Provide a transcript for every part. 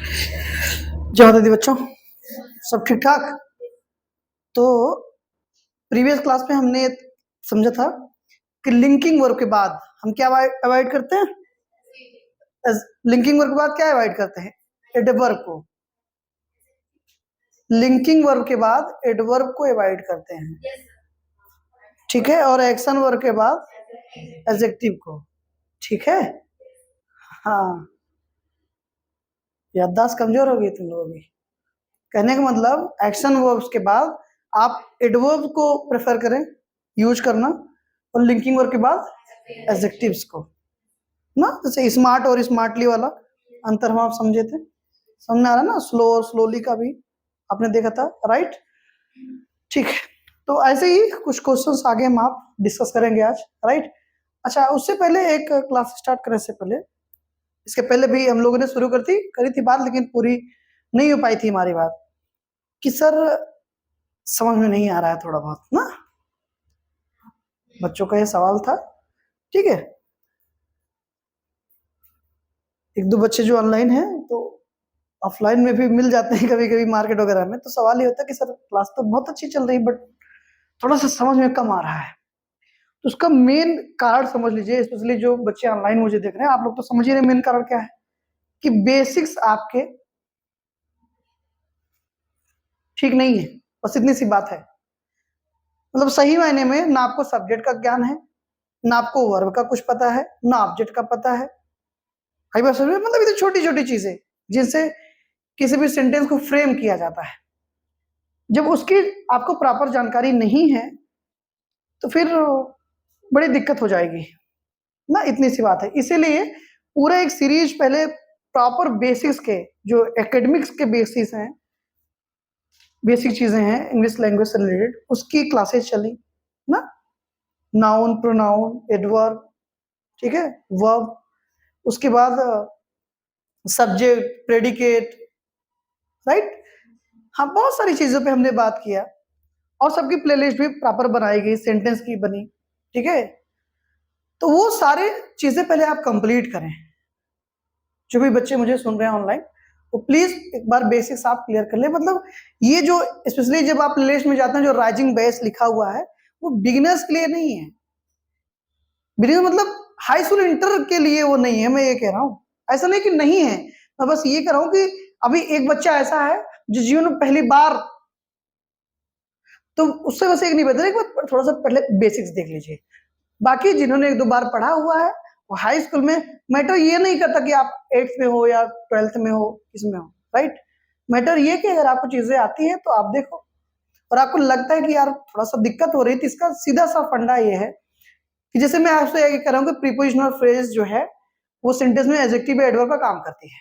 जय माता दी बच्चों, सब ठीक ठाक। तो प्रीवियस क्लास में हमने समझा था कि लिंकिंग वर्ब के बाद हम क्या अवॉइड करते हैं? लिंकिंग वर्ब के बाद क्या अवॉइड करते हैं? एडवर्ब को। लिंकिंग वर्ब के बाद एडवर्ब को अवॉइड करते हैं, ठीक है। और एक्शन वर्ब के बाद एडजेक्टिव को, ठीक है। हाँ, याददाश्त कमजोर हो गई तुम लोगों की। कहने का मतलब एक्शन वर्ब्स के बाद आप एडवर्ब को प्रेफर करें यूज करना, और लिंकिंग वर्ब के बाद एडजेक्टिव्स को ना। जैसे स्मार्ट और स्मार्टली वाला अंतर हम आप समझे थे, समझ में आ रहा ना। स्लो और स्लोली का भी आपने देखा था, राइट? ठीक है, तो ऐसे ही कुछ क्वेश्चंस आगे हम आप डिस्कस करेंगे आज, राइट? अच्छा, उससे पहले एक क्लास स्टार्ट करने से पहले, इसके पहले भी हम लोगों ने शुरू करी थी बात, लेकिन पूरी नहीं हो पाई थी हमारी बात कि सर समझ में नहीं आ रहा है थोड़ा बहुत ना, बच्चों का ये सवाल था, ठीक है। एक दो बच्चे जो ऑनलाइन हैं तो ऑफलाइन में भी मिल जाते हैं कभी कभी मार्केट वगैरह में, तो सवाल ये होता है कि सर क्लास तो बहुत अच्छी चल रही है बट थोड़ा सा समझ में कम आ रहा है। तो उसका मेन कारण समझ लीजिए, स्पेशली जो बच्चे ऑनलाइन मुझे देख रहे हैं, आप लोग तो समझ ही रहे मेन कारण क्या है, कि बेसिक्स आपके ठीक नहीं है, बस इतनी सी बात है। मतलब सही मायने में ना आपको सब्जेक्ट का ज्ञान है, ना आपको वर्ब का कुछ पता है, ना ऑब्जेक्ट का पता है। कई बार मतलब इतनी छोटी छोटी चीजें जिनसे किसी भी सेंटेंस को फ्रेम किया जाता है, जब उसकी आपको प्रॉपर जानकारी नहीं है तो फिर बड़ी दिक्कत हो जाएगी ना, इतनी सी बात है। इसीलिए पूरा एक सीरीज पहले प्रॉपर बेसिक्स के, जो एकेडमिक्स के बेसिस हैं, बेसिक चीजें हैं इंग्लिश लैंग्वेज से रिलेटेड, उसकी क्लासेस चली ना। नाउन, प्रोनाउन, एडवर्ब, ठीक है, वर्ब, उसके बाद सब्जेक्ट, प्रेडिकेट, राइट। हाँ, बहुत सारी चीजों पे हमने बात किया, और सबकी प्लेलिस्ट भी प्रॉपर बनाई गई, सेंटेंस की बनी, ठीक है। तो वो सारे चीजें पहले आप कंप्लीट करें। जो भी बच्चे मुझे सुन रहे हैं ऑनलाइन, वो प्लीज एक बार बेसिक्स आप क्लियर कर ले। मतलब ये जो स्पेशली जब आप प्लेलिस्ट में जाते हैं, जो राइजिंग बेस लिखा हुआ है, वो बिगिनर्स के लिए नहीं है। बिगिनर मतलब हाई स्कूल इंटर के लिए वो नहीं है, मैं ये कह रहा हूँ। ऐसा नहीं कि नहीं है, मैं बस ये कह रहा हूँ कि अभी एक बच्चा ऐसा है जो जीवन में पहली बार, तो उससे बस एक नहीं बता, एक बार थोड़ा सा पहले बेसिक्स देख लीजिए। बाकी जिन्होंने एक दो बार पढ़ा हुआ है, वो हाई स्कूल में, मैटर ये नहीं करता कि आप 8th में हो या 12th में हो, किसमें हो, राइट। मैटर ये कि अगर आपको चीजें आती हैं तो आप देखो, और आपको लगता है कि यार थोड़ा सा दिक्कत हो रही थी, इसका सीधा सा फंडा ये है कि जैसे मैं आपसे ये कह रहा हूँ कि प्रीपोजिशनल फ्रेज जो है वो सेंटेंस में एडजेक्टिव एडवर्ब का काम करती है।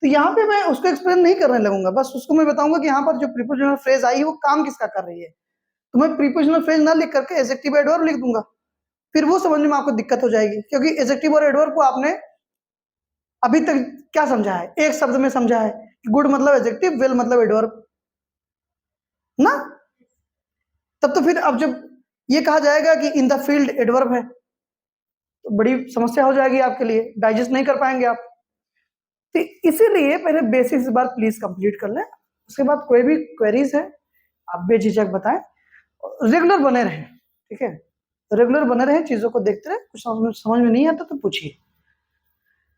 तो यहाँ पे मैं उसको एक्सप्लेन नहीं करने लगूंगा, बस उसको मैं बताऊंगा कि यहाँ पर जो प्रीपोजिशनल फ्रेज आई है वो काम किसका कर रही है। तो मैं प्रीपोजिशनल फ्रेज ना लिख करके एडजेक्टिव एडवर्ब लिख दूंगा, फिर वो समझने में आपको दिक्कत हो जाएगी, क्योंकि एडजेक्टिव और एडवर्ब को आपने अभी तक क्या समझा है? एक शब्द में समझा है कि गुड मतलब एडजेक्टिव, वेल मतलब एडवर्ब ना। तब तो फिर अब जब ये कहा जाएगा कि इन द फील्ड एडवर्ब है, तो बड़ी समस्या हो जाएगी आपके लिए, डाइजेस्ट नहीं कर पाएंगे आप। तो इसीलिए पहले बेसिक्स बार प्लीज कंप्लीट कर लें, उसके बाद कोई भी क्वेरीज है आप बेझिझक बताएं, रेगुलर बने रहें, ठीक है। रेगुलर बने रहें, चीजों को देखते रहे, कुछ समझ में नहीं आता तो पूछिए,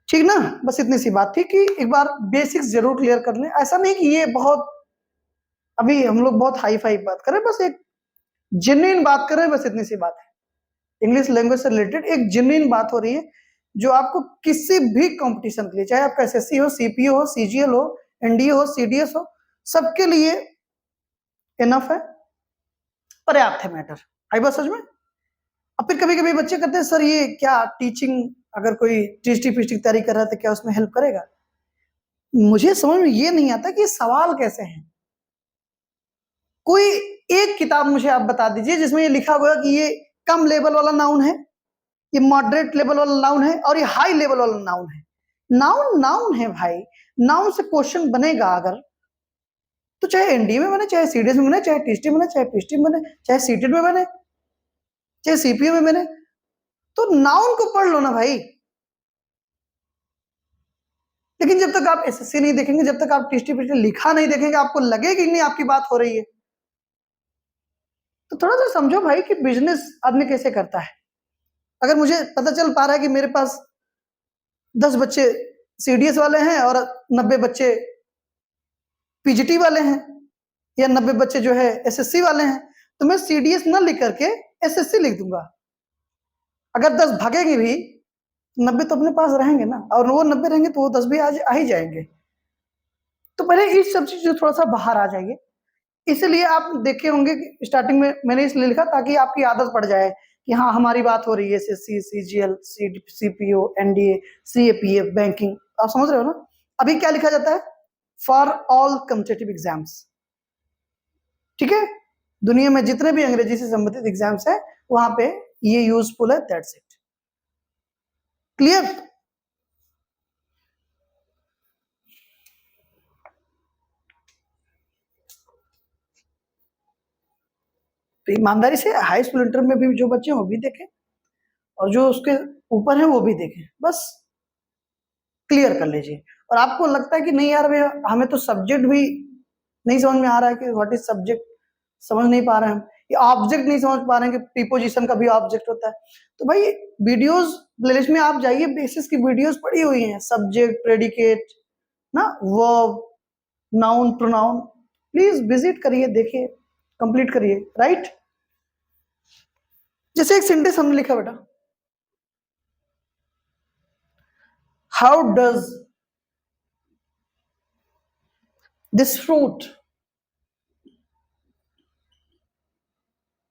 ठीक ना। बस इतनी सी बात थी कि एक बार बेसिक्स जरूर क्लियर कर लें। ऐसा नहीं कि ये बहुत अभी हम लोग बहुत हाई फाई बात करें, बस एक जेन्युइन बात कर रहे हैं, बस इतनी सी बात है। इंग्लिश लैंग्वेज से रिलेटेड एक जेन्युइन बात हो रही है, जो आपको किसी भी कंपटीशन के लिए, चाहे आपका एसएससी हो, सीपीओ हो, सीजीएल हो, एनडीए हो, सीडीएस हो, सबके लिए इनफ है, पर्याप्त है मैटर। आई बात समझ में? अब फिर कभी कभी बच्चे कहते हैं सर ये क्या टीचिंग, अगर कोई टीचिंग की तैयारी कर रहा है तो क्या उसमें हेल्प करेगा? मुझे समझ में ये नहीं आता कि सवाल कैसे हैं। कोई एक किताब मुझे आप बता दीजिए जिसमें ये लिखा हुआ कि ये कम लेवल वाला नाउन है, ये मॉडरेट लेवल वाला नाउन है, और ये हाई लेवल वाला नाउन है। नाउन नाउन है भाई, नाउन से क्वेश्चन बनेगा अगर, तो चाहे एनडीए में बने, चाहे सीडीएस में बने, चाहे टीएसटी में बने, चाहे पीएचडी में बने, चाहे सीटेट में बने, चाहे सीपीओ में बने, तो नाउन को पढ़ लो ना भाई। लेकिन जब तक आप एसएससी नहीं देखेंगे, जब तक आप टीएसटी लिखा नहीं देखेंगे, आपको लगेगा कि नहीं आपकी बात हो रही है। तो थोड़ा सा समझो भाई कि बिजनेस आदमी कैसे करता है। अगर मुझे पता चल पा रहा है कि मेरे पास 10 बच्चे सीडीएस वाले हैं और 90 बच्चे पीजीटी वाले हैं, या 90 बच्चे जो है एसएससी वाले हैं, तो मैं सीडीएस ना लिख करके एसएससी लिख दूंगा। अगर 10 भागेंगे भी, 90 तो अपने पास रहेंगे ना, और वो 90 रहेंगे तो वो 10 भी आ ही जाएंगे। तो पहले इस सब चीज थोड़ा सा बाहर आ जाइए। इसलिए आप देखे होंगे कि स्टार्टिंग में मैंने इसलिए लिखा ताकि आपकी आदत पड़ जाए कि हाँ हमारी बात हो रही है SSC, CGL, CPO, NDA, CAPF, banking. आप समझ रहे हो ना। अभी क्या लिखा जाता है? For all competitive exams. ठीक है, दुनिया में जितने भी अंग्रेजी से संबंधित एग्जाम्स है वहां पे ये यूजफुल है। That's it. क्लियर? तो ईमानदारी से हाई स्कूल इंटर में भी जो बच्चे हैं वो भी देखें, और जो उसके ऊपर है वो भी देखें, बस क्लियर कर लीजिए। और आपको लगता है कि नहीं यार भैया हमें तो सब्जेक्ट भी नहीं समझ में आ रहा है कि व्हाट इज सब्जेक्ट, समझ नहीं पा रहे हैं हम, ये ऑब्जेक्ट नहीं समझ पा रहे हैं कि प्रीपोजिशन का भी ऑब्जेक्ट होता है, तो भाई वीडियोस प्लेलिस्ट में आप जाइए, बेसिस की वीडियोस पड़ी हुई हैं, सब्जेक्ट, प्रेडिकेट ना, verb, noun, pronoun, please visit करिए, देखिए, कंप्लीट करिए। राइट? जैसे एक सेंटेंस हमने लिखा बेटा, how does this fruit,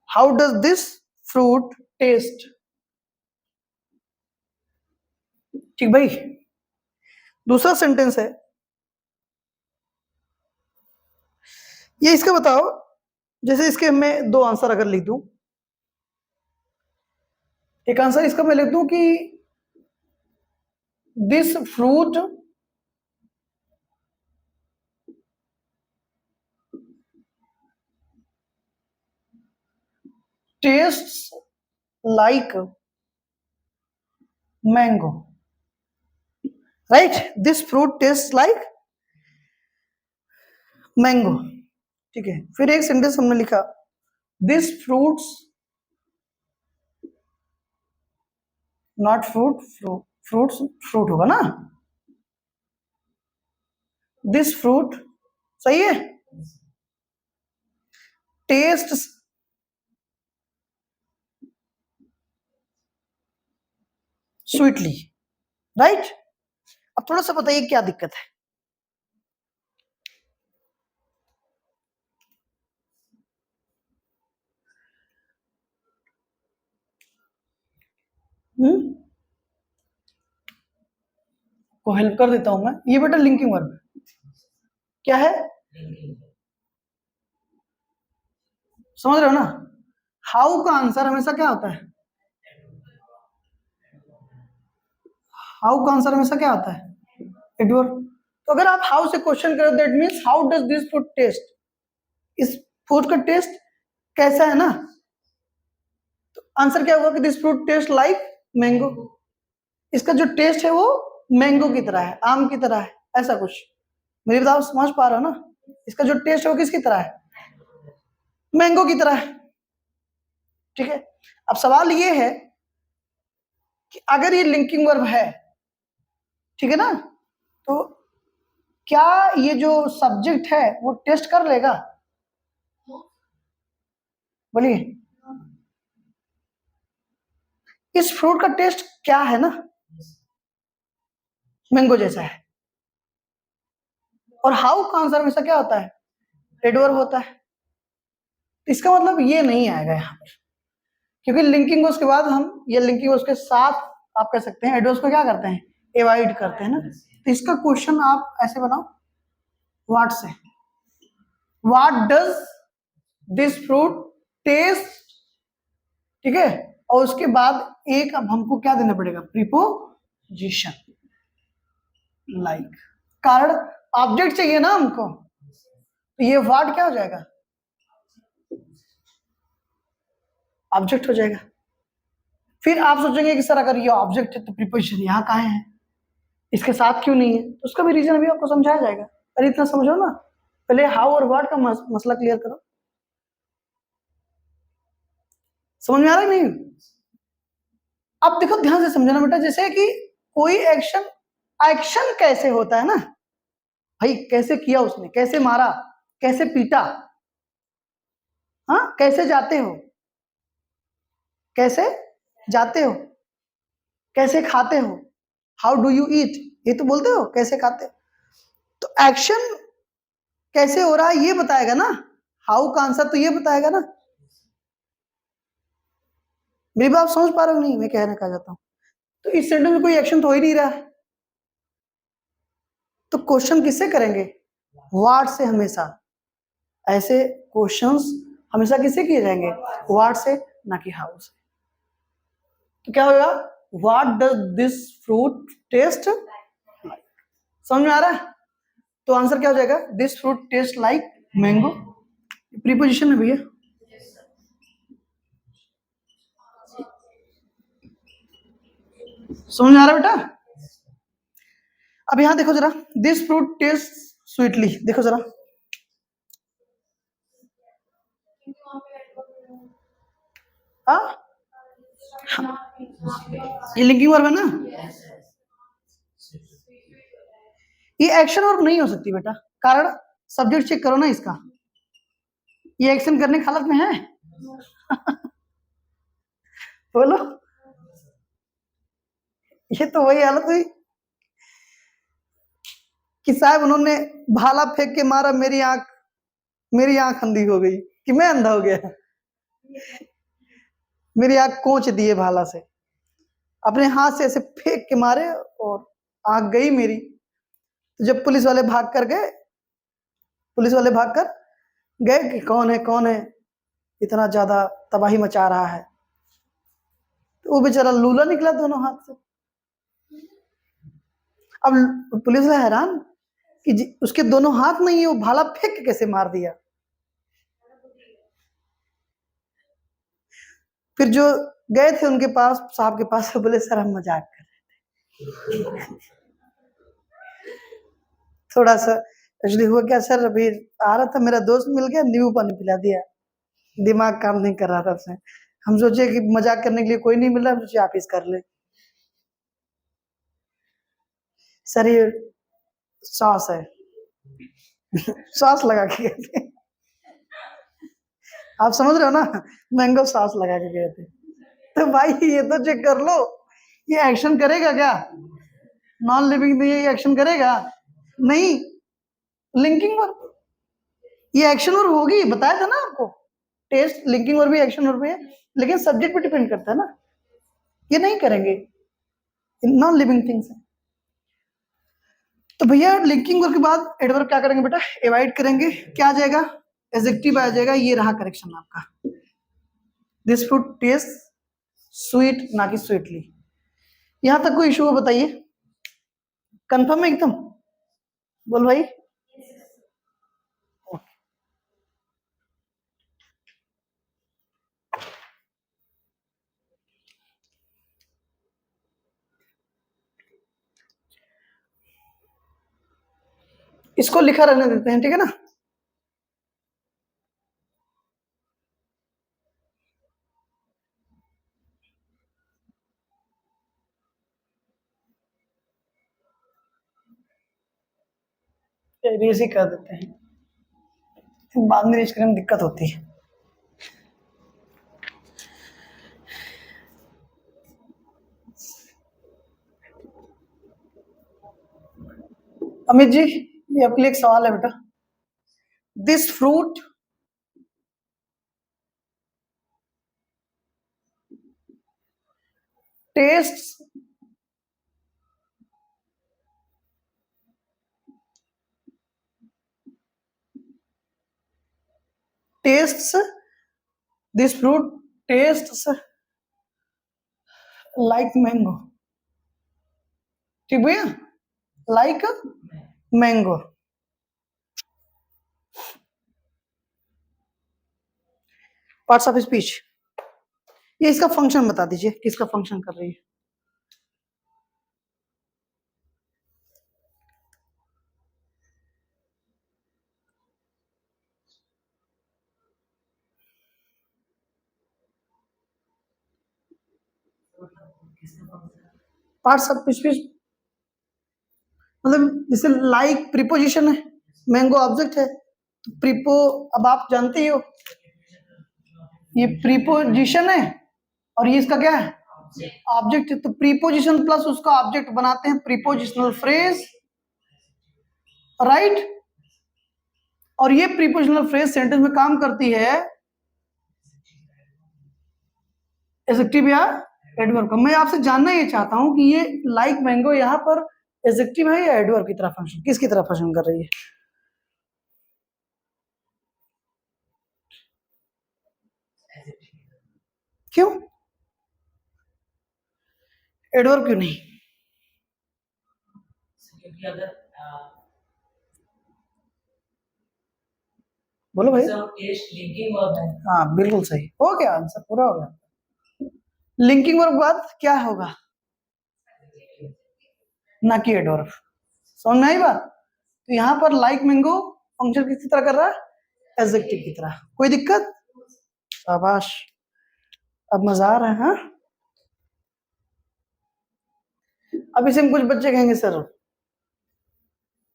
how does this fruit taste. ठीक भाई। दूसरा सेंटेंस है, ये इसका बताओ, जैसे इसके मैं 2 आंसर अगर लिख दूं, एक आंसर इसका मैं लिख दूं कि this fruit tastes like mango. Right? This fruit taste like mango. ठीक है, फिर एक सेंटेंस हमने लिखा, this fruits, not fruit, fruits fruit होगा ना, दिस फ्रूट, सही है, टेस्ट स्वीटली। राइट? अब थोड़ा सा बताइए क्या दिक्कत है। को हेल्प कर देता हूं मैं, ये बेटा लिंकिंग वर्ब क्या है, समझ रहे हो ना। हाउ का आंसर हमेशा क्या होता है, हाउ का आंसर हमेशा क्या होता है, एडवर्ब। तो अगर आप हाउ से क्वेश्चन करो, that means how does this food taste, इस फूड का टेस्ट कैसा है ना, तो आंसर क्या होगा कि this fruit taste like mango. इसका जो टेस्ट है वो मैंगो की तरह है, आम की तरह है, ऐसा कुछ। मेरी बात समझ पा रहे हो ना। इसका जो टेस्ट है वो किसकी तरह है, मैंगो की तरह है। ठीक है, अब सवाल ये है कि अगर ये लिंकिंग वर्ब है, ठीक है ना, तो क्या ये जो सब्जेक्ट है वो टेस्ट कर लेगा, बोलिए। इस फ्रूट का टेस्ट क्या है ना, मैंगो जैसा है। और हाउ का आंसर हमेशा क्या होता है, एडवर्ब होता है। इसका मतलब ये नहीं आएगा यहाँ पर, क्योंकि लिंकिंग वर्ब्स के बाद हम, या लिंकिंग वर्ब्स के साथ आप कह सकते हैं एडवर्ब्स को क्या करते हैं, एवॉइड करते हैं ना। तो इसका क्वेश्चन आप ऐसे बनाओ, व्हाट से, what does this fruit taste. ठीक है, और उसके बाद एक अब हमको क्या देना पड़ेगा, प्रीपोजिशन, लाइक, कारण ऑब्जेक्ट चाहिए ना हमको, तो ये व्हाट क्या हो जाएगा, ऑब्जेक्ट हो जाएगा। फिर आप सोचेंगे कि सर अगर ये ऑब्जेक्ट है तो प्रीपोजिशन यहाँ कहाँ है, इसके साथ क्यों नहीं है, तो उसका भी रीजन अभी आपको समझाया जाएगा। अरे इतना समझो ना, पहले हाउ और व्हाट का मसला क्लियर करो। समझ में आ रहा है नहीं? अब देखो ध्यान से समझना बेटा, जैसे कि कोई एक्शन, एक्शन कैसे होता है ना भाई, कैसे किया उसने, कैसे मारा, कैसे पीटा, हाँ कैसे जाते हो, कैसे जाते हो, कैसे खाते हो, हाउ डू यू ईट, ये तो बोलते हो कैसे खाते हो। तो एक्शन कैसे हो रहा है ये बताएगा ना, हाउ का आंसर तो ये बताएगा ना। मेरी बात समझ पा रहे हो नहीं मैं कहना क्या चाहता हूं? तो इस सेंटेंस में कोई एक्शन तो हो ही नहीं रहा है, तो क्वेश्चन किससे करेंगे, व्हाट से। हमेशा ऐसे क्वेश्चंस हमेशा किससे किए जाएंगे, व्हाट से, ना कि हाउ से। तो क्या होगा, what does this fruit taste like. समझ में आ रहा है? तो आंसर क्या हो जाएगा, this fruit taste like mango. Preposition है भैया। समझ में आ रहा है बेटा? अब यहां देखो जरा, दिस फ्रूट टेस्ट स्वीटली, देखो जरा, हाँ ये लिंकिंग वर्ब है ना, ये एक्शन वर्ब नहीं हो सकती बेटा, कारण सब्जेक्ट चेक करो ना इसका, ये एक्शन करने की हालत में है। बोलो, ये तो वही हालत हुई कि साहब उन्होंने भाला फेंक के मारा, मेरी आंख अंधी हो गई, कि मैं अंधा हो गया, मेरी आंख कोच दिए भाला से, अपने हाथ से ऐसे फेंक के मारे और आंख गई मेरी। तो जब पुलिस वाले भाग कर गए, पुलिस वाले भाग कर गए कि कौन है इतना ज्यादा तबाही मचा रहा है, तो वो बेचारा लूला निकला दोनों हाथ से। अब पुलिस वाला हैरान कि उसके दोनों हाथ नहीं है, वो भाला फेंक के कैसे मार दिया। फिर जो गए थे उनके पास, साहब के पास, बोले सर हम मजाक कर रहे थे। थोड़ा सा एक्चुअली हुआ क्या सर, अभी आ रहा था मेरा दोस्त मिल गया, नींबू पानी पिला दिया, दिमाग काम नहीं कर रहा था उसने, हम सोचे कि मजाक करने के लिए कोई नहीं मिल रहा, हम सोचे आप ही कर ले। सर ये सॉस है। सॉस लगा के गए थे, आप समझ रहे हो ना, मैंगो सॉस लगा के गए थे। तो भाई ये तो चेक कर लो, ये एक्शन करेगा क्या, नॉन लिविंग तो ये एक्शन करेगा नहीं, लिंकिंग वर्ब, ये एक्शन वर्ब होगी, बताया था ना आपको, टेस्ट लिंकिंग वर्ब भी एक्शन वर्ब है, लेकिन सब्जेक्ट पे डिपेंड करता है ना, ये नहीं करेंगे, नॉन लिविंग थिंग्स है। तो भैया लिंकिंग वर्ब के बाद एडवर्ब क्या करेंगे बेटा, एवॉइड करेंगे, क्या आ जाएगा, एडजेक्टिव आ जाएगा, ये रहा करेक्शन आपका, दिस फ्रूट टेस्ट स्वीट, ना कि स्वीटली। यहां तक कोई इशू हो बताइए, कंफर्म है एकदम, बोल भाई। इसको लिखा रहने देते हैं, ठीक है ना। रेज ही कर देते हैं, फिर बाद में रेज करने में दिक्कत होती है। अमित जी, ये आपके लिए एक सवाल है बेटा, this fruit taste tastes, this fruit tastes like mango, ठीक भैया, like mango. Parts of speech, ये इसका फंक्शन बता दीजिए, किसका फंक्शन कर रही है। पार्ट्स ऑफ स्पीच मतलब जैसे लाइक प्रीपोजिशन है, मैंगो ऑब्जेक्ट है, तो प्रीपो, अब आप जानते ही हो ये प्रीपोजिशन है और ये इसका क्या है ऑब्जेक्ट है, तो प्रीपोजिशन प्लस उसका ऑब्जेक्ट बनाते हैं प्रीपोजिशनल फ्रेज, राइट। और ये प्रीपोजिशनल फ्रेज सेंटेंस में काम करती है एडजेक्टिव या एडवर्ब का। मैं आपसे जानना ये चाहता हूं कि ये लाइक मैंगो यहाँ पर एडजेक्टिव है या एडवर्ब की तरह फंक्शन, किसकी तरह फंक्शन कर रही है? क्यों एडवर्ब क्यों नहीं? क्योंकि अगर बोलो भाई। टेस्ट लिंकिंग वर्ब है। हाँ बिल्कुल सही, हो गया आंसर, पूरा हो गया। लिंकिंग वर्ब बाद क्या होगा? ना कि एडवर्ब। समझ में आई बात? तो यहाँ पर लाइक मैंगो फंक्शन किसी तरह कर रहा है एडजेक्टिव की तरह। कोई दिक्कत? शाबाश, अब मजा आ रहा है। हाँ अब इसे कुछ बच्चे कहेंगे सर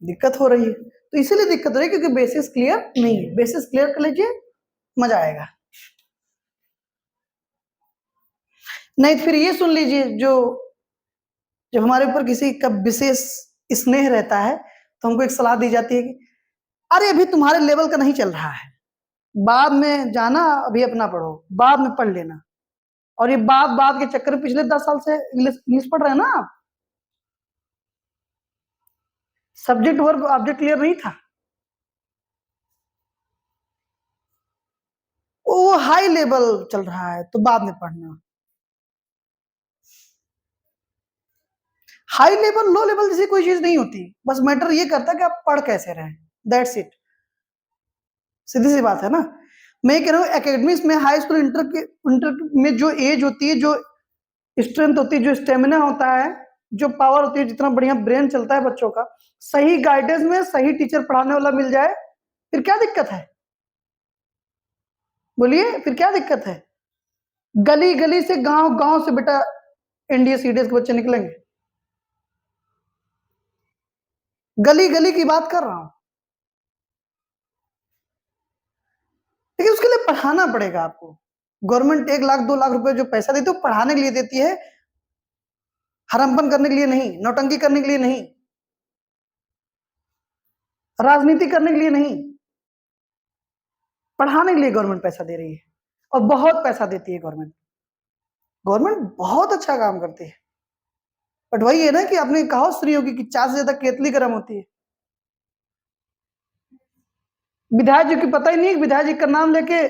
दिक्कत हो रही है, तो इसीलिए दिक्कत हो रही है क्योंकि बेसिस क्लियर नहीं है। बेसिस क्लियर कर लीजिए, मजा आएगा। नहीं तो फिर ये सुन लीजिए, जो जब हमारे ऊपर किसी का विशेष स्नेह रहता है तो हमको एक सलाह दी जाती है कि अरे अभी तुम्हारे लेवल का नहीं चल रहा है, बाद में जाना, अभी अपना पढ़ो, बाद में पढ़ लेना। और ये बात के चक्कर में पिछले 10 साल से इंग्लिश पढ़ रहे हैं ना आप। सब्जेक्ट वर्ब ऑब्जेक्ट क्लियर नहीं था, वो हाई लेवल चल रहा है तो बाद में पढ़ना। हाई लेवल लो लेवल जैसी कोई चीज नहीं होती, बस मैटर ये करता है कि आप पढ़ कैसे रहे, दैट्स इट। सीधी सी बात है ना। मैं कह रहा हूँ एकेडमिक्स में हाई स्कूल इंटर में जो एज होती है, जो स्ट्रेंथ होती है, जो स्टेमिना होता है, जो पावर होती है, जितना बढ़िया ब्रेन चलता है बच्चों का, सही गाइडेंस में सही टीचर पढ़ाने वाला मिल जाए फिर क्या दिक्कत है? बोलिए फिर क्या दिक्कत है? गली गली से गांव गांव से बेटा एनडीए सीडीएस के बच्चे निकलेंगे, गली गली की बात कर रहा हूं। लेकिन उसके लिए पढ़ाना पड़ेगा आपको। गवर्नमेंट 1 लाख 2 लाख रुपए जो पैसा देती है वो पढ़ाने के लिए देती है, हरमपन करने के लिए नहीं, नौटंकी करने के लिए नहीं, राजनीति करने के लिए नहीं, पढ़ाने के लिए गवर्नमेंट पैसा दे रही है। और बहुत पैसा देती है गवर्नमेंट। गवर्नमेंट बहुत अच्छा काम करती है, बट वही है ना कि आपने कहा सुनी होगी कि चाय से ज्यादा केतली गर्म होती है। विधायक जी की पता ही नहीं, विधायक जी का नाम लेके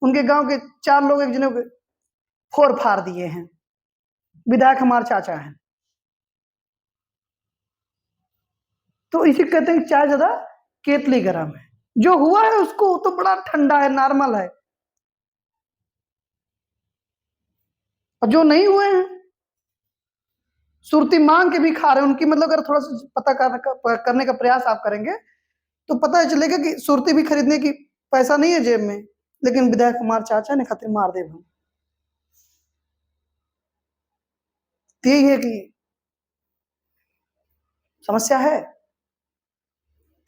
उनके गांव के 4 लोग एक जने को फोड़ फाड़ दिए हैं, विधायक हमारे चाचा हैं। तो इसी कहते हैं कि चाय ज्यादा केतली गर्म है। जो हुआ है उसको तो बड़ा ठंडा है, नॉर्मल है। और जो नहीं हुए हैं सुरती मांग के भी खा रहे हैं, उनकी मतलब अगर थोड़ा सा पता करने का प्रयास आप करेंगे तो पता चलेगा कि सुरती भी खरीदने की पैसा नहीं है जेब में, लेकिन विधायक हमारे चाचा ने खातिर मार दे। यही है कि समस्या है,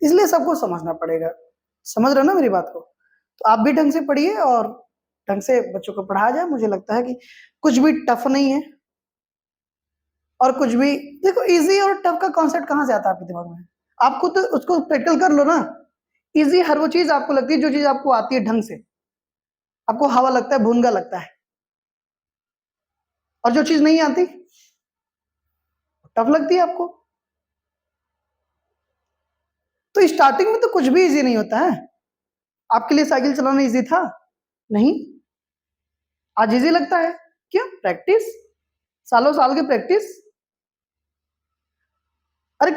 इसलिए सबको समझना पड़ेगा। समझ रहे हो ना मेरी बात को? तो आप भी ढंग से पढ़िए और ढंग से बच्चों को पढ़ाया जाए। मुझे लगता है कि कुछ भी टफ नहीं है, और कुछ भी देखो इजी और टफ का कॉन्सेप्ट कहां से आता है आपके दिमाग में? आपको तो उसको प्रैक्टिकल कर लो ना। इजी हर वो चीज आपको लगती है जो चीज आपको आती है ढंग से। आपको हवा लगता है, भूनगा लगता है, और जो चीज नहीं आती टफ लगती है आपको। तो स्टार्टिंग में तो कुछ भी इजी नहीं होता है। आपके लिए साइकिल चलाना इजी था? नहीं। आज इजी लगता है, क्यों? प्रैक्टिस, सालों साल की प्रैक्टिस। अरे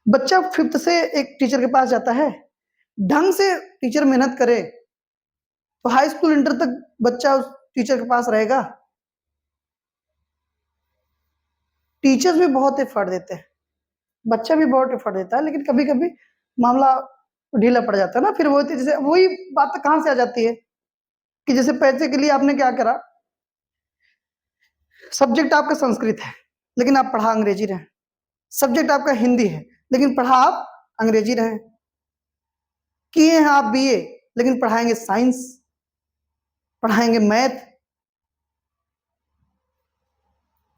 बच्चा 5th से एक टीचर के पास जाता है, ढंग से टीचर मेहनत करे तो हाई स्कूल इंटर तक बच्चा उस टीचर के पास रहेगा। टीचर्स भी बहुत एफर्ट देते हैं, बच्चा भी बहुत एफर्ट देता है, लेकिन कभी कभी मामला ढीला पड़ जाता है ना। फिर वो जैसे वही बात कहां से आ जाती है कि जैसे पैसे के लिए आपने क्या करा, सब्जेक्ट आपका संस्कृत है लेकिन आप पढ़ा अंग्रेजी रहे, सब्जेक्ट आपका हिंदी है लेकिन पढ़ा आप अंग्रेजी रहे, किए हैं आप बीए लेकिन पढ़ाएंगे साइंस, पढ़ाएंगे मैथ।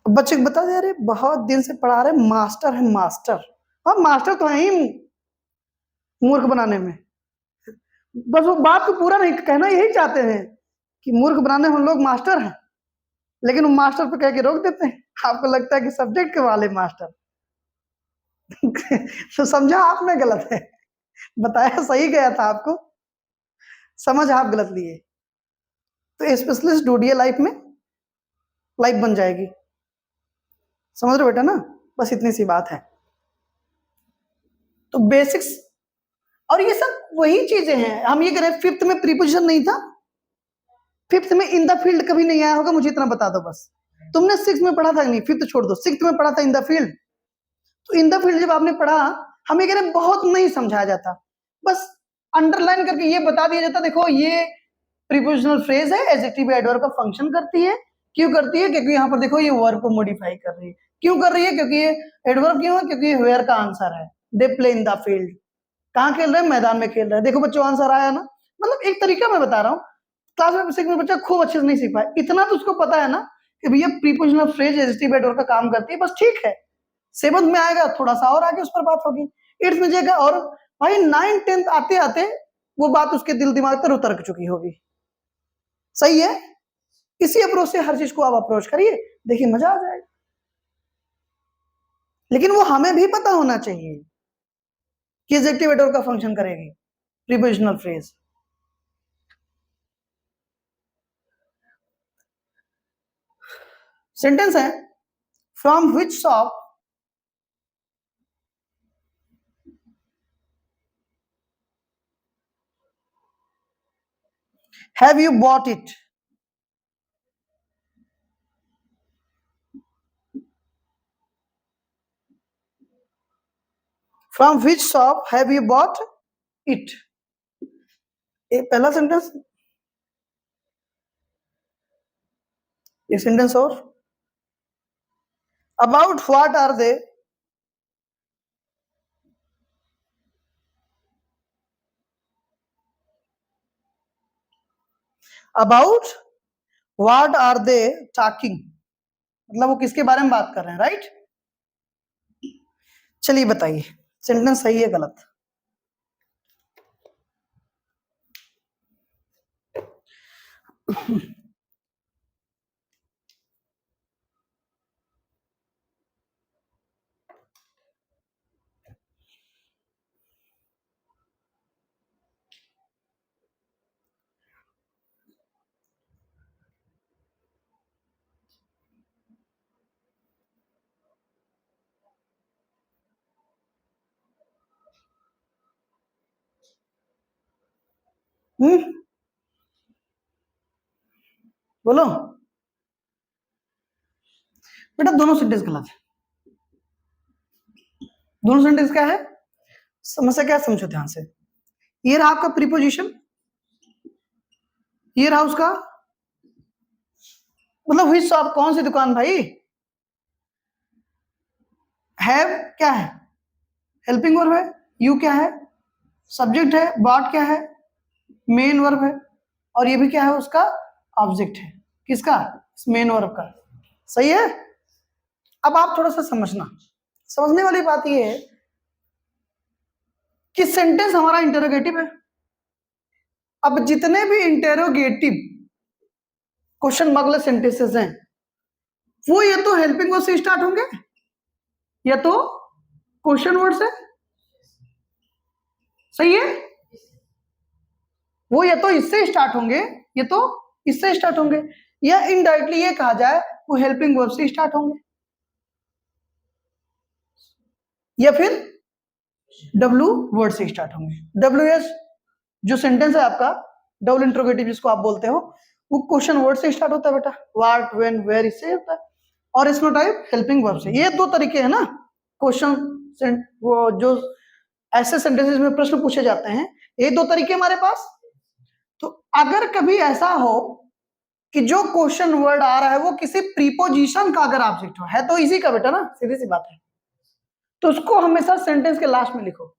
बच्चे को बता दे अरे बहुत दिन से पढ़ा रहे, मास्टर है मास्टर। हाँ मास्टर तो है ही मूर्ख बनाने में, बस वो बात को पूरा नहीं कहना यही चाहते हैं कि मूर्ख बनाने में हम लोग मास्टर हैं, लेकिन वो मास्टर पे कह के रोक देते हैं। आपको लगता है कि सब्जेक्ट के वाले मास्टर तो समझा आपने गलत है, बताया सही गया था आपको, समझ आप गलत लिए। तो स्पेशलिस्ट ढूंढिए लाइफ में, लाइफ बन जाएगी। समझ रहे हो बेटा ना, बस इतनी सी बात है। तो बेसिक्स और ये सब वही चीजें हैं। हम ये कह रहे हैं फिफ्थ में प्रीपोजिशन नहीं था, फिफ्थ में इन द फील्ड कभी नहीं आया होगा, मुझे इतना बता दो बस। तुमने सिक्स में पढ़ा था नहीं, फिफ्थ छोड़ दो, सिक्स में पढ़ा था इन द फील्ड। तो इन द फील्ड जब आपने पढ़ा, हम ये कह रहे हैं बहुत नहीं समझाया जाता, बस अंडरलाइन करके ये बता दिया जाता देखो ये प्रीपोजिशनल फ्रेज है, एडजेक्टिव एडवर्ब का फंक्शन करती है। क्यों करती है? क्योंकि यहाँ पर देखो ये वर्ब को मॉडिफाई कर रही है। क्यों कर रही है? क्योंकि ये एडवर्ब क्यों है? क्योंकि वेयर का आंसर है, they play in the field. कहाँ खेल रहे हैं? मैदान में खेल रहे हैं। देखो बच्चों आंसर आया ना, मतलब एक तरीका मैं बता रहा हूँ, क्लास में सिक्स में बच्चा खूब अच्छे से नहीं सीख पाया, इतना तो उसको पता है ना कि भैया प्रीपोजिशनल फ्रेज एडजेक्टिव एडवर्ब का काम करती है, बस ठीक है। सेवंथ में आएगा थोड़ा सा और आगे उस पर बात होगी, एट्थ में जाएगा और भाई 9th 10th आते आते वो बात उसके दिल दिमाग पर उतर चुकी होगी। सही है? इसी अप्रोच से हर चीज को आप अप्रोच करिए, देखिए मजा आ जाएगा। लेकिन वो हमें भी पता होना चाहिए कि एडजेक्टिव एडवर्ब का फंक्शन करेगी प्रीपोजिशनल फ्रेज। सेंटेंस है from which shop have you bought it. From which shop have you bought it, ये पहला सेंटेंस। ये सेंटेंस और about what are they, about what are they talking, मतलब वो किसके बारे में बात कर रहे हैं, राइट? चलिए बताइए सेंटेंस सही है गलत। बोलो बेटा, दोनों सेंटेंस गलत है। दोनों सेंटेंस क्या है? समस्या क्या है समझो ध्यान से। ये रहा आपका प्रीपोजिशन, ये रहा उसका मतलब हुई शॉप, कौन सी दुकान भाई। हैव क्या है? हेल्पिंग वर्ब है। यू क्या है? सब्जेक्ट है। बॉट क्या है? मेन वर्ब है। और ये भी क्या है? उसका ऑब्जेक्ट है। किसका? मेन वर्ब का। सही है? अब आप थोड़ा सा समझना, समझने वाली बात ये है कि सेंटेंस हमारा इंटरोगेटिव है। अब जितने भी इंटरोगेटिव क्वेश्चन मार्क वाले सेंटेंसेस हैं वो या तो हेल्पिंग वर्ड से स्टार्ट होंगे या तो क्वेश्चन वर्ड से। सही है? वो या तो इससे स्टार्ट होंगे या तो इससे स्टार्ट होंगे, या इनडायरेक्टली ये कहा जाए वो हेल्पिंग वर्ब से स्टार्ट होंगे, या फिर डब्ल्यू वर्ड से स्टार्ट होंगे। डब्ल्यू एस जो सेंटेंस है आपका, डबल इंट्रोगेटिव जिसको आप बोलते हो, वो क्वेश्चन वर्ड से स्टार्ट होता है बेटा, व्हाट व्हेन वेयर इससे होता है, और इसमें टाइप हेल्पिंग वर्ब से। ये दो तरीके हैं ना क्वेश्चन, वो जो ऐसे सेंटेंसेस में प्रश्न पूछे जाते हैं, ये दो तरीके हमारे पास। तो अगर कभी ऐसा हो कि जो क्वेश्चन वर्ड आ रहा है वो किसी प्रीपोजिशन का अगर ऑब्जेक्ट हो, है तो इजी का बेटा ना, सीधी सी बात है, तो उसको हमेशा सेंटेंस के लास्ट में लिखो।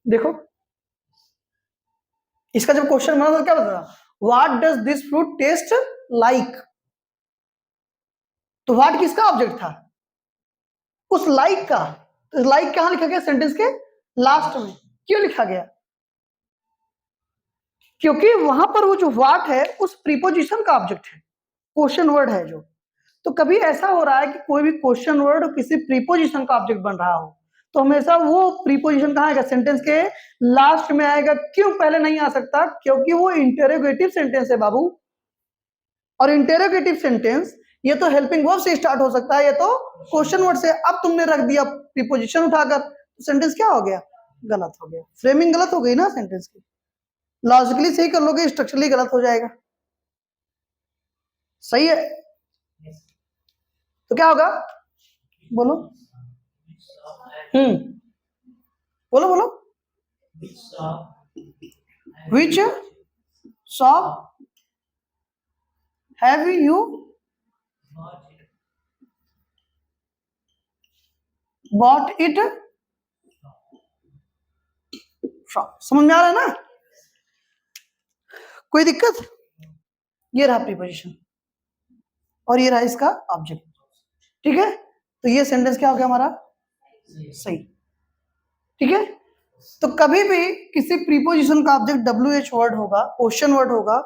देखो इसका जब क्वेश्चन बना तो क्या बता, what does this fruit taste like, तो व्हाट किसका ऑब्जेक्ट था, उस लाइक का, तो लाइक कहां लिखा गया, सेंटेंस के लास्ट में। क्यों लिखा गया, क्योंकि वहां पर वो जो व्हाट है उस प्रीपोजिशन का ऑब्जेक्ट है, क्वेश्चन वर्ड है जो। तो कभी ऐसा हो रहा है कि कोई भी क्वेश्चन वर्ड किसी प्रीपोजिशन का ऑब्जेक्ट बन रहा हो, तो हमेशा वो प्रीपोजिशन कहां आएगा, सेंटेंस के लास्ट में आएगा। क्यों पहले नहीं आ सकता, क्योंकि वो इंटेरोगेटिव सेंटेंस है बाबू, और इंटेरोगेटिव सेंटेंस ये तो हेल्पिंग वर्ब से स्टार्ट हो सकता है, ये तो क्वेश्चन वर्ड से। अब तुमने रख दिया प्रीपोजिशन उठाकर, तो सेंटेंस क्या हो गया, गलत हो गया, फ्रेमिंग गलत हो गई ना सेंटेंस की। लॉजिकली सही कर लोगे, स्ट्रक्चरली गलत हो जाएगा। सही है, तो क्या होगा, बोलो। बोलो बोलो। Which shop have you bought it from, समझ में आ रहा है ना, कोई दिक्कत। ये रहा प्रीपोजिशन और ये रहा इसका ऑब्जेक्ट, ठीक है। तो ये सेंटेंस क्या हो गया हमारा, सही, ठीक है। तो कभी भी किसी प्रीपोजिशन का ऑब्जेक्ट डब्ल्यू एच वर्ड होगा, क्वेश्चन वर्ड होगा,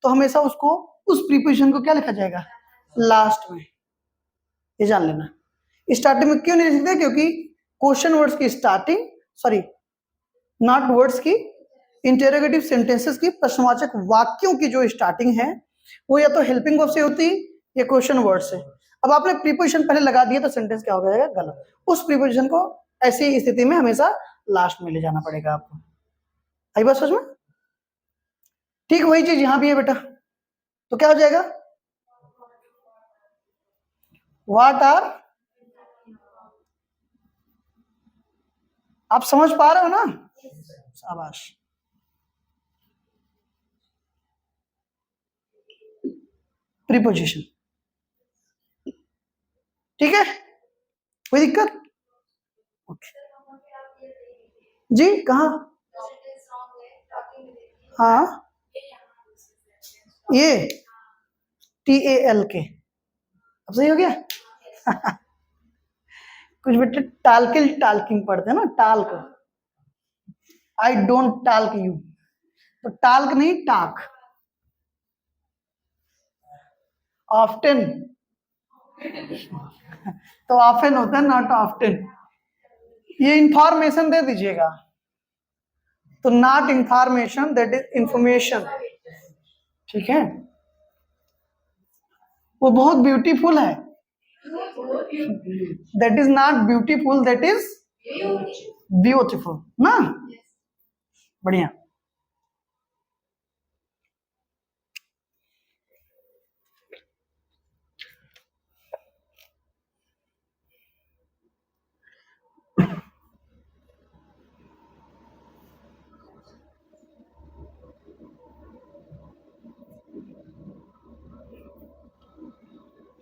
तो हमेशा उसको, उस प्रीपोजिशन को क्या लिखा जाएगा, लास्ट में, ये जान लेना। स्टार्टिंग में क्यों नहीं लिखते, क्योंकि क्वेश्चन वर्ड्स की स्टार्टिंग, सॉरी नॉट वर्ड्स की, इंटेरोगेटिव सेंटेंसेस की, प्रश्नवाचक वाक्यों की जो स्टार्टिंग है वो या तो हेल्पिंग वर्ब से होती या क्वेश्चन वर्ड से। अब आपने प्रीपोजिशन पहले लगा दिया तो सेंटेंस क्या हो जाएगा, गलत। उस प्रीपोजिशन को ऐसी स्थिति में हमेशा लास्ट में ले जाना पड़ेगा आपको। आई बात समझ में, ठीक वही चीज यहां भी है बेटा। तो क्या हो जाएगा, व्हाट आर, आप समझ पा रहे हो ना, शाबाश। प्रीपोजिशन, ठीक है, कोई दिक्कत, ओके जी, कहा, हाँ ये TAL के, अब सही हो गया। कुछ बेटे टालकिल टालकिंग पढ़ते हैं ना, talk, I don't talk you, तो टाल्क नहीं टाक, ऑफ्टन, तो ऑफन होता है, नॉट ऑफ्टन। ये इंफॉर्मेशन दे दीजिएगा, तो not information, that is information, ठीक है। वो बहुत ब्यूटीफुल है, that is not beautiful, that is beautiful ना, बढ़िया।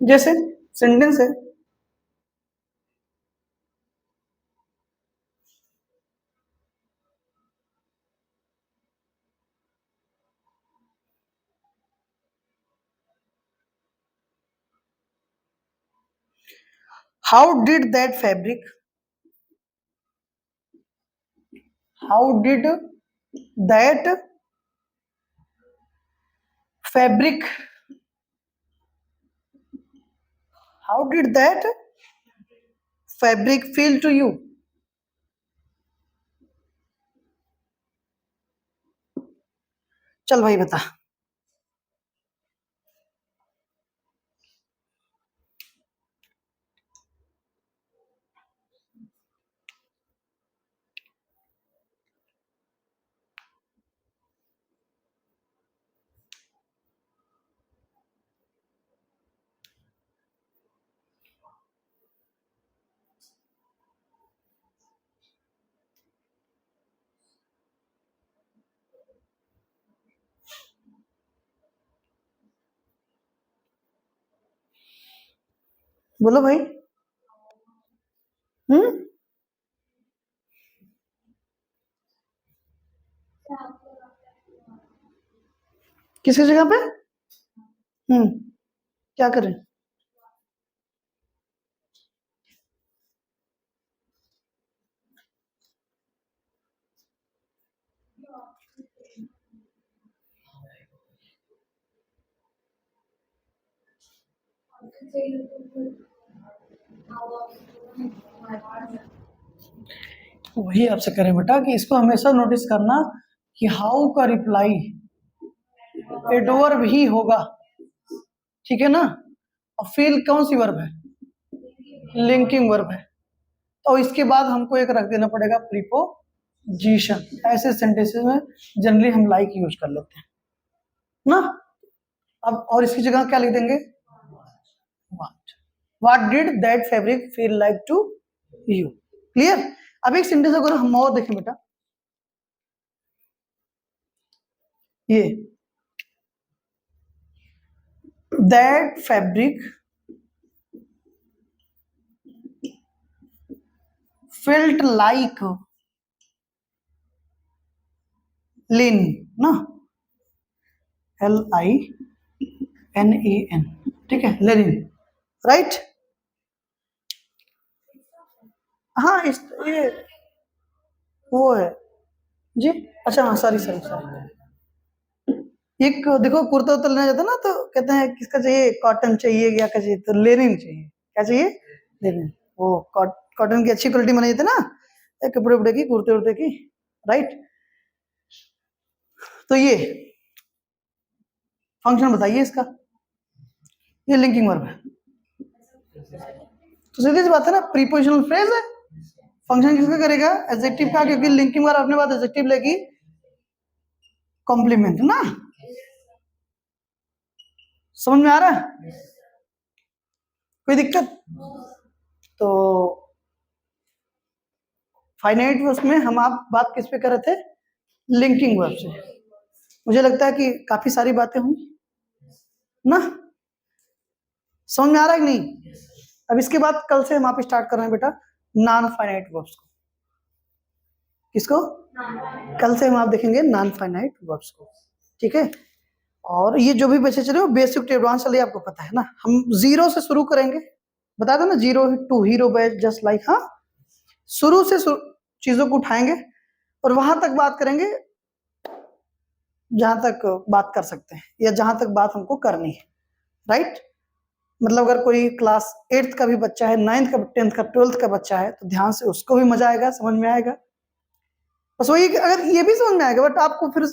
जैसे सेंटेंस है, how did that fabric, how did that fabric, how did that fabric feel to you, चल भाई बता। बोलो भाई। किसकी जगह पे? क्या करें? वही आपसे करें बेटा कि इसको हमेशा नोटिस करना कि हाउ का रिप्लाई एडवर्ब ही होगा, ठीक है ना। और फील कौन सी वर्ब है? लिंकिंग वर्ब है। तो इसके बाद हमको एक रख देना पड़ेगा प्रीपोजिशन। ऐसे सेंटेंसेस में जनरली हम लाइक यूज कर लेते हैं ना। अब और इसकी जगह क्या लिख देंगे? What did that fabric feel like to you? Clear? अब एक सेंटेंस अगर हम और देखें बेटा, ये that fabric felt like linen ना, LINEN, ठीक है, linen, राइट। हाँ इस ये वो है जी। अच्छा हाँ, सॉरी सॉरी सॉरी। एक देखो कुर्ता उर्ता लेना जाता है ना, तो कहते हैं किसका चाहिए, कॉटन चाहिए या क्या चाहिए, तो लेनिन चाहिए। क्या चाहिए? लेनिन। वो कॉटन की अच्छी क्वालिटी बनाई जाती है ना, कपड़े उपड़े की, कुर्ते उर्ते की, राइट। तो ये फंक्शन बताइए इसका, ये लिंकिंग वर्ब है। तो सीधी सी बात है ना, प्रीपोजिशनल फ्रेज है। फंक्शन किसका करेगा? एडजेक्टिव का, क्योंकि लिंकिंग वर्ब अपने बाद एडजेक्टिव लेगी कॉम्प्लीमेंट ना। समझ में आ रहा है? कोई दिक्कत? तो फाइनाइट वर्ब्स में हम आप बात किस पे कर रहे थे? लिंकिंग वर्ब से। मुझे लगता है कि काफी सारी बातें हुई ना, समझ में आ रहा है कि नहीं? अब इसके बाद कल से हम आप स्टार्ट कर रहे हैं बेटा नॉन फाइनाइट वर्ब्स को। किसको? कल से हम आप देखेंगे नॉन फाइनाइट वर्ब्स को, ठीक है। और ये जो भी बच्चे चले वो बेसिक टू एडवांस चलिए, आपको पता है ना। हम जीरो से शुरू करेंगे, बता दो ना, zero to hero batch just like. हाँ, शुरू से चीजों को उठाएंगे और वहां तक बात करेंगे जहां तक बात कर सकते हैं, या जहां तक बात हमको करनी है, राइट। मतलब अगर कोई क्लास 8th का भी बच्चा है, 9th का, 10th का, 12th का बच्चा है, तो ध्यान से उसको भी मजा आएगा, समझ में आएगा। बस वही, अगर ये भी समझ में आएगा, बट आपको फिर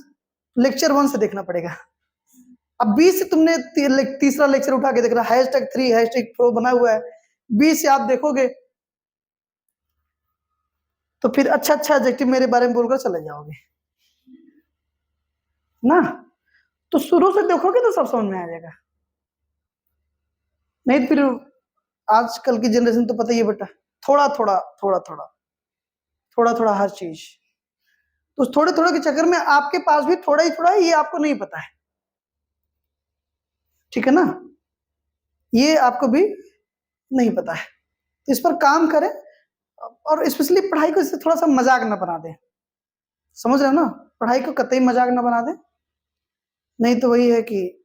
लेक्चर 1 से देखना पड़ेगा। अब 20 से तुमने तीसरा लेक्चर उठा के देख रहा, #3 #4 बना हुआ है, 20 से आप देखोगे तो फिर अच्छा अच्छा एडजेक्टिव मेरे बारे में बोलकर चले जाओगे ना। तो शुरू से देखोगे तो सब समझ में आ जाएगा। नहीं तो फिर आजकल की जनरेशन तो पता ही है बेटा, थोड़ा थोड़ा थोड़ा थोड़ा थोड़ा थोड़ा हर चीज। तो थोड़े थोड़े के चक्कर में आपके पास भी थोड़ा ही थोड़ा है, ये आपको नहीं पता है, ठीक है ना। ये आपको भी नहीं पता है, तो इस पर काम करें। और स्पेशली पढ़ाई को इससे थोड़ा सा मजाक ना बना दें, समझ रहे हो ना। पढ़ाई को कतई मजाक ना बना दें, नहीं तो वही है कि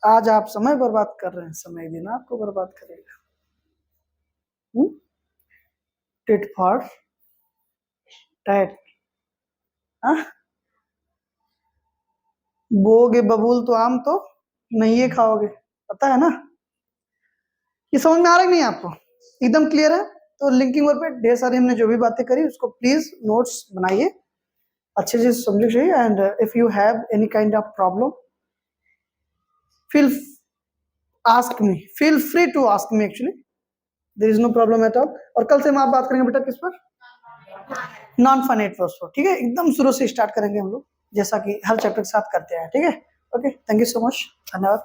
आज आप समय बर्बाद कर रहे हैं, समय दिन आपको बर्बाद करेगा। टिट फॉर टैट, बोगे बबूल तो आम तो नहीं ये खाओगे, पता है ना। ये समझ में आ रहा है नहीं आपको? एकदम क्लियर है? तो लिंकिंग वर्ब पे ढेर सारी हमने जो भी बातें करी उसको प्लीज नोट्स बनाइए, अच्छे से समझिए। And if you have any kind of problem feel feel free to ask me, actually there is no problem at all। और कल से हम आप बात करेंगे बेटा किस पर? नॉन फाइनाइट वर्ब्स पर, ठीक है। एकदम शुरू से स्टार्ट करेंगे हम लोग, जैसा कि हर चैप्टर के साथ करते हैं, ठीक है। Okay, thank you so much, धन्यवाद।